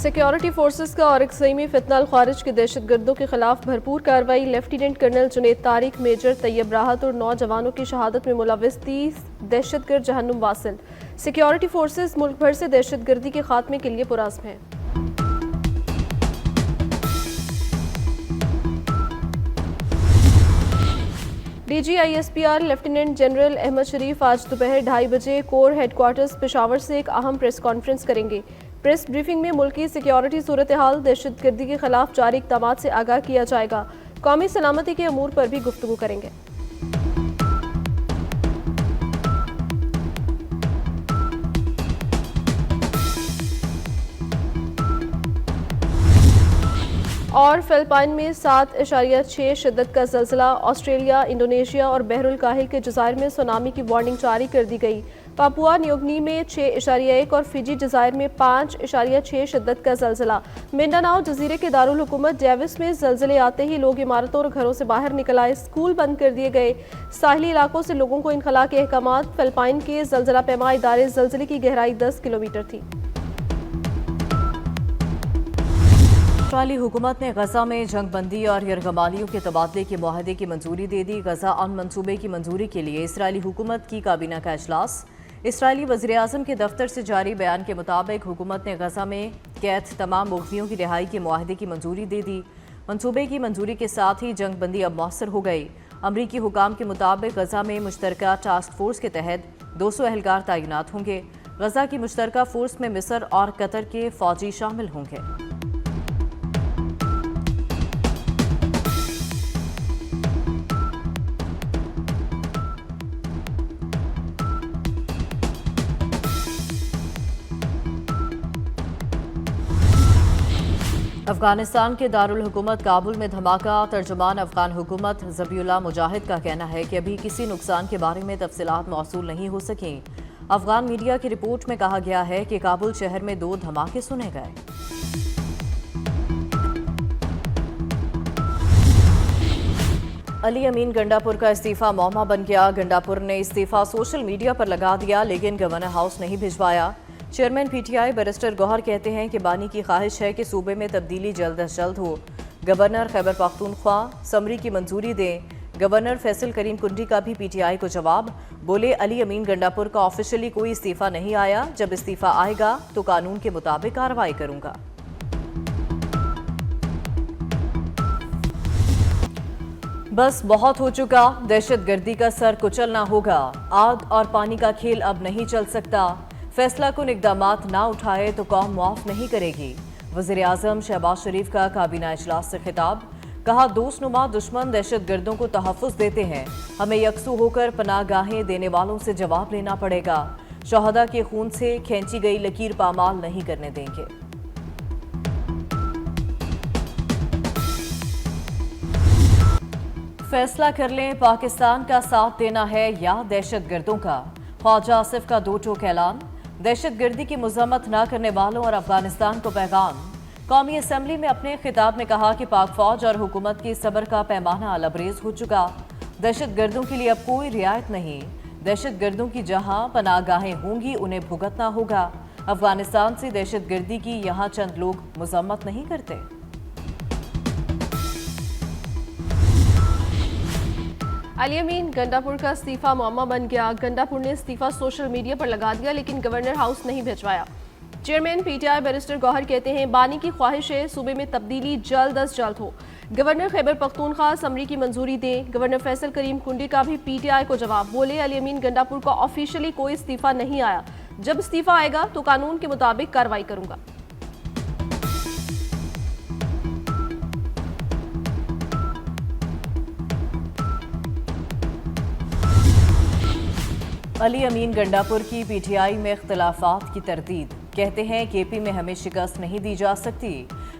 Security forces का औरकज़ई में फितना खारिज के दहशत गर्दों के खिलाफ भरपूर कार्रवाई। Lieutenant colonel Junaid Tariq, major Tayyab Rahat और 9 जवानों की शहादत में मुलव्वस 30 दहशतगर्द जहन्नुम वासिल। सिक्योरिटी फोर्सेस मुल्क भर से दहशत गर्दी के खात्मे के लिए पुरअज़्म हैं। DGISPR लेफ्टिनेंट जनरल अहमद शरीफ आज दोपहर 2:30 बजे कोर हेडक्वार्टर्स पेशावर से एक अहम प्रेस कॉन्फ्रेंस करेंगे। प्रेस ब्रीफिंग में मुल्क की सिक्योरिटी सूरत हाल, दहशत गर्दी के खिलाफ जारी इक़दामात से आगाह किया जाएगा। कौमी सलामती के अमूर पर भी गुफ्तगू करेंगे। और फिलिपाइन में 7.6 शिद्दत का ज़लज़ला। ऑस्ट्रेलिया, इंडोनेशिया और बहरुल काहिल के जज़ायर में सुनामी की वार्निंग जारी कर दी गई। पापुआ न्यूगिनी में 6.1 और फिजी जज़ायर में 5.6 शिद्दत का ज़लज़ला। मिंडानाओ जजीरे के दारुल हुकूमत डेविस में ज़लज़ले आते ही लोग इमारतों और घरों से बाहर निकल आए। स्कूल बंद कर दिए गए। साहिली इलाकों से लोगों को इनखला के अहकामात। फिलिपाइन के ज़लज़ला पैमा इदारे ज़लज़ले की गहराई 10 किलोमीटर थी। इसराइली हुकूमत ने गजा में जंग बंदी और यरगमालियों के तबादले के मुआहदे की मंजूरी दे दी। गजा अमन मंसूबे की मंजूरी के लिए इसराइली हुकूमत की काबीना का इजलास। इसराइली वज़ीर आज़म के दफ्तर से जारी बयान के मुताबिक हुकूमत ने गजा में कैद तमाम मुग़वियों की रिहाई के मुआहदे की मंजूरी दे दी। मंसूबे की मंजूरी के साथ ही जंग बंदी अब मौसर हो गई। अमरीकी हुकाम के मुताबिक गजा में मुश्तरका टास्क फोर्स के तहत 200 एहलकार तैनात होंगे। गजा की मुश्तरका फोर्स में मिस्र और कतर के फौजी शामिल होंगे। अफगानिस्तान के दारुल हुकूमत काबुल में धमाका। तर्जुमान अफगान हुकूमत ज़बीउल्लाह मुजाहिद का कहना है कि अभी किसी नुकसान के बारे में तफसीलात मौसूल नहीं हो सकी। अफगान मीडिया की रिपोर्ट में कहा गया है कि काबुल शहर में 2 धमाके सुने गए। अली अमीन गंडापुर का इस्तीफा मौमा बन गया। गंडापुर ने इस्तीफा सोशल मीडिया पर लगा दिया, लेकिन गवर्नर हाउस नहीं भिजवाया। चेयरमैन PTI बैरिस्टर गौहर कहते हैं कि बानी की ख्वाहिश है कि सूबे में तब्दीली जल्द अज जल्द हो। गवर्नर खैबर पख्तूनख्वा समरी की मंजूरी दें। गवर्नर फैसल करीम कुंडी का भी PTI को जवाब। बोले, अली अमीन गंडापुर का ऑफिशियली कोई इस्तीफा नहीं आया। जब इस्तीफा आएगा तो कानून के मुताबिक कार्रवाई करूंगा। बस बहुत हो चुका, दहशत गर्दी का सर कुचलना होगा। आग और पानी का खेल अब नहीं चल सकता। फैसला कुन इक़दामात ना उठाए तो कौम मुआफ़ नहीं करेगी। वज़ीर आज़म शहबाज शरीफ का काबीना इजलास से खिताब। कहा, दोस्तनुमा दुश्मन दहशत गर्दों को तहफ़्फ़ुज़ देते हैं। हमें यकसू होकर पनाहगाहें देने वालों से जवाब लेना पड़ेगा। शहदा के खून से खींची गई लकीर पामाल नहीं करने देंगे। फैसला कर लें, पाकिस्तान का साथ देना है या दहशत गर्दों का। ख्वाजा आसिफ का 2 टोक ऐलान। दहशत गर्दी की मज़म्मत न करने वालों और अफगानिस्तान को पैगाम। कौमी असम्बली में अपने खिताब में कहा कि पाक फौज और हुकूमत की सब्र का पैमाना लबरेज हो चुका। दहशत गर्दों के लिए अब कोई रियायत नहीं। दहशत गर्दों की जहां पनाहगाहें होंगी उन्हें भुगतना होगा। अफगानिस्तान से दहशत गर्दी की यहाँ चंद लोग मज़म्मत नहीं करते। अली अमीन गंडापुर का इस्तीफा मुअम्मा बन गया। गंडापुर ने इस्तीफा सोशल मीडिया पर लगा दिया, लेकिन गवर्नर हाउस नहीं भिजवाया। चेयरमैन PTI बैरिस्टर गौहर कहते हैं, बानी की ख्वाहिश है सूबे में तब्दीली जल्द अज जल्द हो। गवर्नर खैबर पख्तूनख्वा समरी की मंजूरी दें। गवर्नर फैसल करीम कुंडी का भी PTI को जवाब। बोले, अली अमीन गंडापुर का ऑफिशियली कोई इस्तीफा नहीं आया। जब इस्तीफा आएगा तो कानून के मुताबिक कार्रवाई करूंगा। अली अमीन गंडापुर की PTI में इख्तिलाफात की तरदीद। कहते हैं, KP में हमें शिकस्त नहीं दी जा सकती।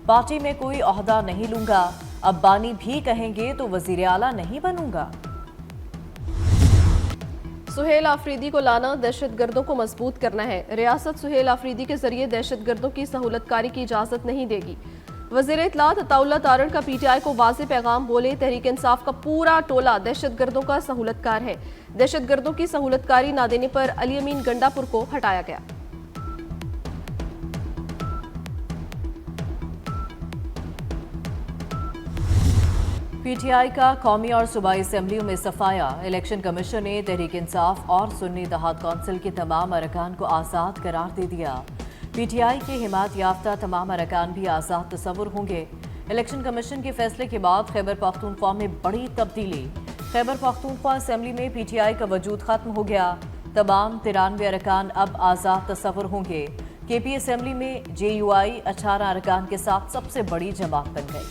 पार्टी में कोई ओहदा नहीं लूंगा। अब बानी भी कहेंगे तो वजीर आला नहीं बनूंगा। सुहेल आफरीदी को लाना, दहशत गर्दों को मजबूत करना है। रियासत सुहेल आफरीदी के जरिए दहशत गर्दों की सहूलतकारी की इजाजत नहीं देगी। वज़ीर इत्तलात अताउल्लाह तारण का PTI को वाज़ेह पैगाम। बोले, तहरीक इंसाफ का पूरा टोला दहशत गर्दों का सहूलतकार है। दहशत गर्दों की सहूलतकारी ना देने पर अली अमीन गंडापुर को हटाया गया। पी टी आई का कौमी और सूबाई असम्बलियों में सफाया। इलेक्शन कमीशन ने तहरीक इंसाफ और सुन्नी इत्तेहाद कौंसिल के तमाम अरकान को आज़ाद करार दे दिया। पी टी आई के हिमायत याफ्ता तमाम अरकान भी आज़ाद तस्वुर होंगे। इलेक्शन कमीशन के फैसले के बाद खैबर पख्तूनख्वा में बड़ी तब्दीली। खैबर पख्तूनख्वा असम्बली में पी टी आई का वजूद खत्म हो गया। तमाम 93 अरकान अब आज़ाद तस्वुर होंगे। के पी असम्बली में जे यू आई 18 अरकान के साथ सबसे बड़ी जमात बन गई।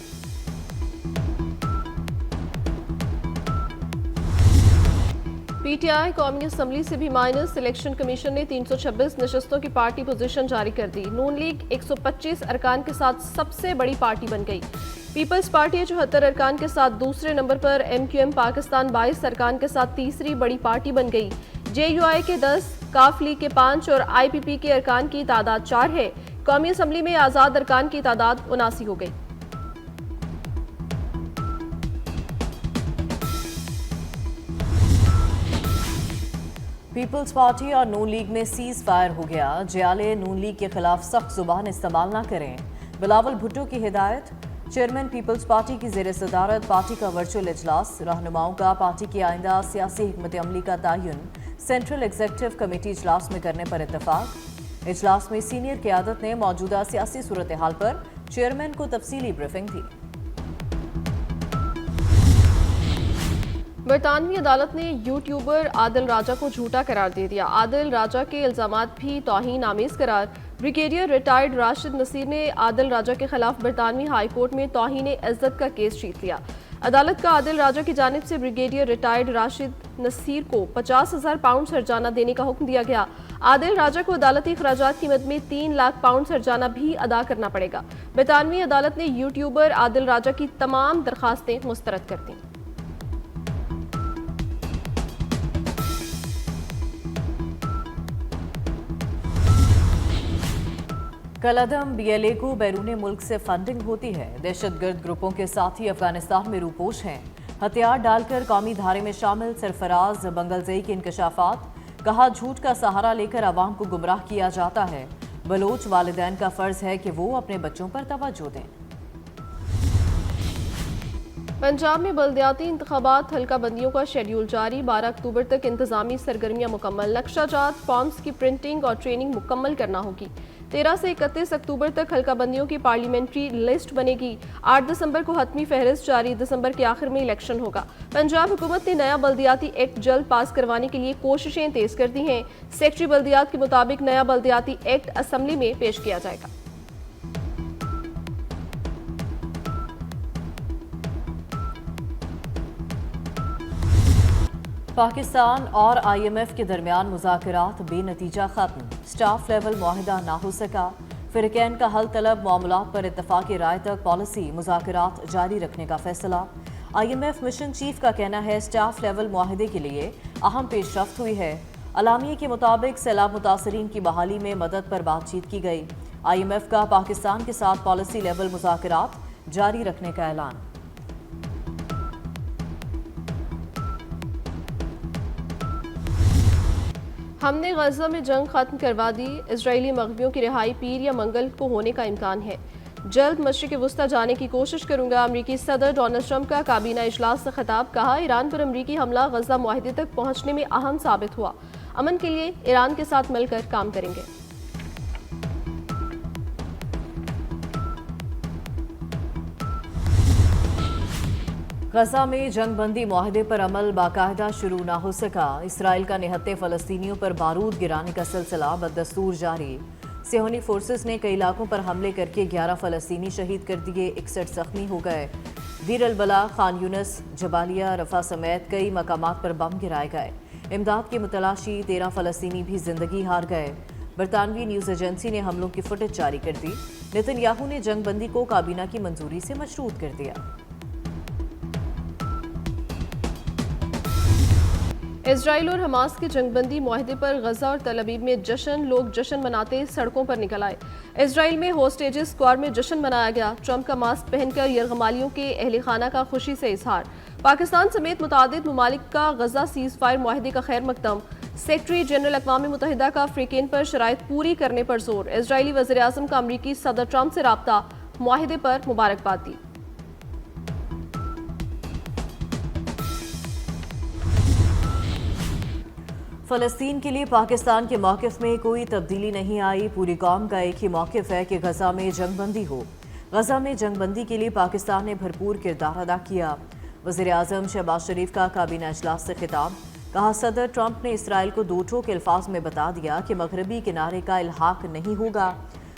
पीटीआई कौमी असम्बली से भी माइनस। इलेक्शन कमीशन ने 326 नशस्तों की पार्टी पोजीशन जारी कर दी। नून लीग 125 अरकान के साथ सबसे बड़ी पार्टी बन गई। पीपल्स पार्टी 74 अरकान के साथ दूसरे नंबर पर। MQM पाकिस्तान 22 अरकान के साथ तीसरी बड़ी पार्टी बन गई। JUI के 10, काफ लीग के 5 और IPP के अरकान की तादाद 4 है। कौमी असम्बली में आज़ाद अरकान की तादाद 79 हो गई। पीपल्स पार्टी और नून लीग में सीज फायर हो गया। जियाले नून लीग के खिलाफ सख्त जुबान इस्तेमाल न करें। बिलावल भुट्टो की हिदायत। चेयरमैन पीपल्स पार्टी की ज़ेर सदारत पार्टी का वर्चुअल इजलास। रहनुमाओं का पार्टी की आइंदा सियासी हिकमत अमली का तयन सेंट्रल एग्जीक्यूटिव कमेटी इजलास में करने पर इत्तफाक। इजलास में सीनियर क़यादत ने मौजूदा सियासी सूरत हाल पर चेयरमैन को तफसीली ब्रीफिंग दी। बरतानवी अदालत ने यूट्यूबर आदिल राजा को झूठा करार दे दिया। आदिल राजा के इल्जामात भी तौहीन आमेज करार। ब्रिगेडियर रिटायर्ड राशिद नसीर ने आदिल राजा के खिलाफ बरतानवी हाई कोर्ट में तौहीन इज्जत का केस जीत लिया। अदालत का आदिल राजा की जानिब से ब्रिगेडियर रिटायर्ड राशिद नसीर को 50,000 पाउंड हर्जाना देने का हुक्म दिया गया। आदिल राजा को अदालती अखराजात की मद में 3 लाख पाउंड हर्जाना भी अदा करना पड़ेगा। बरतानवी अदालत ने यूट्यूबर आदिल राजा की तमाम दरखास्तें मुस्तरद कर दी। कलअदम BLA को बैरून मुल्क से फंडिंग होती है। दहशतगर्द ग्रुपों के साथ ही अफगानिस्तान में रूपोश हैं। हथियार डालकर कौमी धारे में शामिल सरफराज बंगलजई के इंकशाफात। कहा झूठ का सहारा लेकर अवाम को गुमराह किया जाता है। बलोच वालिदैन का फर्ज है कि वो अपने बच्चों पर तवज्जो दें। पंजाब में बल्दियाती इंतखाबात हल्का बंदियों का शेड्यूल जारी। 12 अक्टूबर तक इंतजामी सरगर्मियां मुकम्मल। नक्शाजात फॉर्म्स की प्रिंटिंग और ट्रेनिंग मुकम्मल करना होगी। 13 से 31 अक्टूबर तक हल्का बंदियों की पार्लियामेंट्री लिस्ट बनेगी। 8 दिसंबर को हतमी फहरिस्त जारी। दिसंबर के आखिर में इलेक्शन होगा। पंजाब हुकूमत ने नया बल्दियाती एक्ट जल्द पास करवाने के लिए कोशिशें तेज कर दी हैं। सेक्रेटरी बल्दियात के मुताबिक नया बल्दियाती एक्ट असम्बली में पेश किया जाएगा। पाकिस्तान और IMF के दरमियान मुज़ाकरात बेनतीजा खत्म। स्टाफ लेवल मुआहिदा ना हो सका। फिरकैन का हल तलब मामलात पर इत्तफाक़ी राय तक पॉलिसी मुज़ाकरात जारी रखने का फैसला। IMF मिशन चीफ का कहना है स्टाफ लेवल मुआहिदे के लिए अहम पेशरफ्त हुई है। अलामिया के मुताबिक सैलाब मुतासरीन की बहाली में मदद पर बातचीत की गई। IMF का पाकिस्तान के साथ पॉलिसी लेवल मुज़ाकरात जारी रखने का ऐलान। हमने गजा में जंग खत्म करवा दी। इजरायली मग़वियों की रिहाई पीर या मंगल को होने का इम्कान है। जल्द मशरिक़ वुस्ता जाने की कोशिश करूंगा। अमरीकी सदर डोनाल्ड ट्रंप का काबीना इजलास से खिताब। कहा ईरान पर अमरीकी हमला गजा मुआहिदे तक पहुंचने में अहम साबित हुआ। अमन के लिए ईरान के साथ मिलकर काम करेंगे। गजा में जंग बंदी मुआहदे पर अमल बाकायदा शुरू ना हो सका। इसराइल का निहत्ते फ़लस्तीनियों पर बारूद गिराने का सिलसिला बदस्तूर जारी। सियोनी फोर्सेस ने कई इलाकों पर हमले करके 11 फ़लस्तीनी शहीद कर दिए, 61 जख्मी हो गए। दीर अल-बला, खान यूनिस, जबालिया, रफा समेत कई मकामात पर बम गिराए गए। इमदाद की मुतलाशी 13 फ़लस्तीनी भी जिंदगी हार गए। बरतानवी न्यूज़ एजेंसी ने हमलों की फुटेज जारी कर दी। नेतन्याहू ने जंग बंदी को काबीना की मंजूरी से मशरूत कर दिया। इजराइल और हमास के जंगबंदी मुआहदे पर गजा और तल अबीब में जश्न। लोग जश्न मनाते सड़कों पर निकल आए। इजराइल में होस्टेजेस स्क्वाड में जश्न मनाया गया। ट्रंप का मास्क पहनकर यरगमालियों के अहल खाना का खुशी से इजहार। पाकिस्तान समेत मुतादिद ममालिक का गजा सीज फायर मुआहदे का खैर मकदम। सेक्रेटरी जनरल अक़वाम मुत्तहिदा का अफ्रीकन पर शराइत पूरी करने पर जोर। इजरायली वज़ीर आज़म का अमरीकी सदर ट्रंप से राब्ता। मुआहदे पर मुबारकबाद दी। فلسطین کے لیے پاکستان کے موقف میں کوئی تبدیلی نہیں آئی. پوری قوم کا ایک ہی موقف ہے کہ غزہ میں جنگ بندی ہو. غزہ میں جنگ بندی کے لیے پاکستان نے بھرپور کردار ادا کیا. وزیر اعظم شہباز شریف کا کابینہ اجلاس سے خطاب. کہا صدر ٹرمپ نے اسرائیل کو دو ٹوک الفاظ میں بتا دیا کہ مغربی کنارے کا الحاق نہیں ہوگا.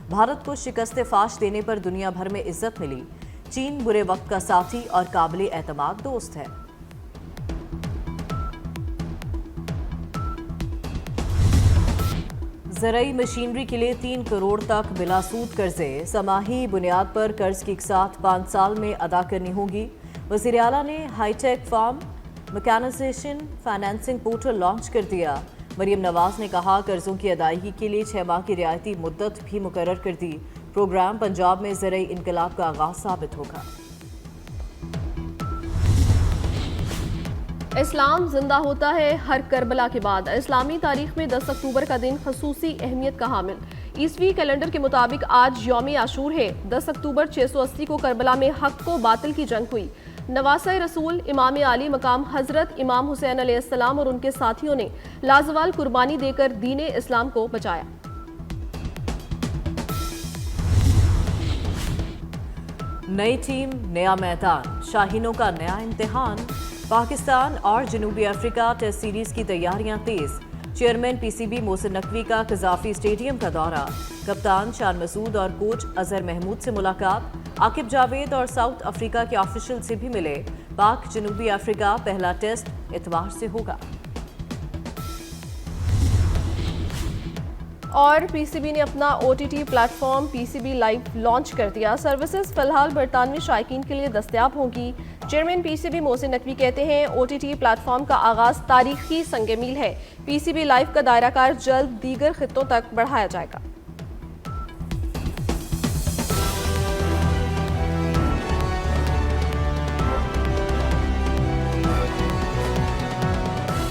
بھارت کو شکست فاش دینے پر دنیا بھر میں عزت ملی. چین برے وقت کا ساتھی اور قابل اعتماد دوست ہے. زرعی مشینری کے لیے 3 کروڑ تک بلا سود قرضے. سماحی بنیاد پر قرض کی اقساط 5 سال میں ادا کرنی ہوگی. وزیر اعلیٰ نے high take form mechanisation financing portal launch کر دیا. مریم نواز نے کہا قرضوں کی ادائیگی کے لیے 6 ماہ کی رعایتی مدت بھی مقرر کر دی. پروگرام پنجاب میں زرعی انقلاب کا آغاز ثابت ہوگا. اسلام زندہ ہوتا ہے ہر کربلا کے بعد. اسلامی تاریخ میں 10 اکتوبر کا دن خصوصی اہمیت کا حامل. عیسوی کیلنڈر کے مطابق آج یوم عاشور ہے. 10 اکتوبر 680 کو کربلا میں حق و باطل کی جنگ ہوئی. نواسہ رسول امام عالی مقام حضرت امام حسین علیہ السلام اور ان کے ساتھیوں نے لازوال قربانی دے کر دین اسلام کو بچایا. نئی ٹیم نیا میدان. شاہینوں کا نیا امتحان. پاکستان اور جنوبی افریقہ ٹیسٹ سیریز کی تیاریاں تیز. Chairman P C be Mohsin Naqvi کا قذافی اسٹیڈیم کا دورہ. کپتان شان مسعود اور کوچ اظہر محمود سے ملاقات. عاقب جاوید اور ساؤتھ افریقہ کے آفیشل سے بھی ملے. پاک جنوبی افریقہ پہلا ٹیسٹ اتوار سے ہوگا. اور پی سی بی نے اپنا O T T platform P C B live launch کر دیا. سروسز فی الحال برطانوی شائقین کے لیے دستیاب ہوں گی. Chairman P C be Mohsin Naqvi کہتے ہیں او ٹی ٹی پلیٹ فارم کا آغاز تاریخی سنگ میل ہے. پی سی بی لائیو کا دائرہ کار جلد دیگر خطوں تک بڑھایا جائے گا.